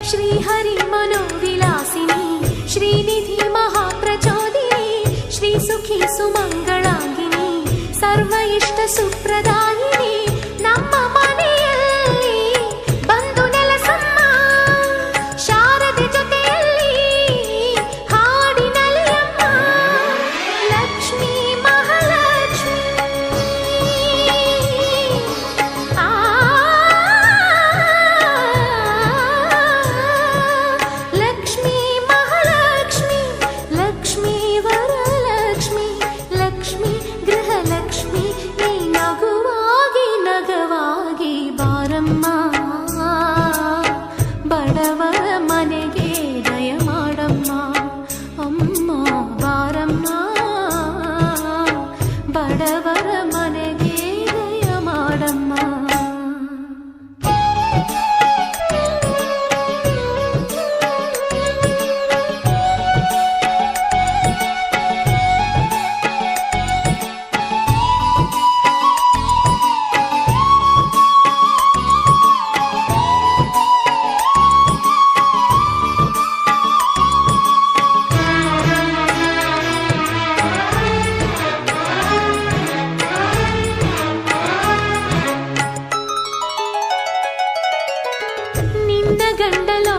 ಶ್ರೀಹರಿ ಮನೋವಿಲಾಸಿನಿ ಶ್ರೀನಿಧಿ ಮಹಾಪ್ರಚೋದಿನಿ ಶ್ರೀ ಸುಖಿ ಸುಮಂಗಳಾಂಗಿನಿ ಸರ್ವ ಇಷ್ಟ ಸುಪ್ರದಾಯಿನಿ ನಮ್ಮ ಮನೆಯಲ್ಲಿ ಬಂದು ನೆಲಸಮ್ಮ ಶಾರದೆ ಜೊತೆಯಲ್ಲಿ ಹಾಡಿನಲ್ಲಿ ಅಮ್ಮ ಲಕ್ಷ್ಮೀ ಮಹಾಲಕ್ಷ್ಮಿ ಲಕ್ಷ್ಮೀ ಮಹಾಲಕ್ಷ್ಮಿ ಲಕ್ಷ್ಮೀ ವರಲಕ್ಷ್ಮಿ ಲಕ್ಷ್ಮೀ ಗೃಹಲಕ್ಷ್ಮಿ ನೀ ನಗುವಾಗಿ ನಗವಾಗಿ ಬಾರಮ್ಮ ಬಡವರ ಮನೆಗೆ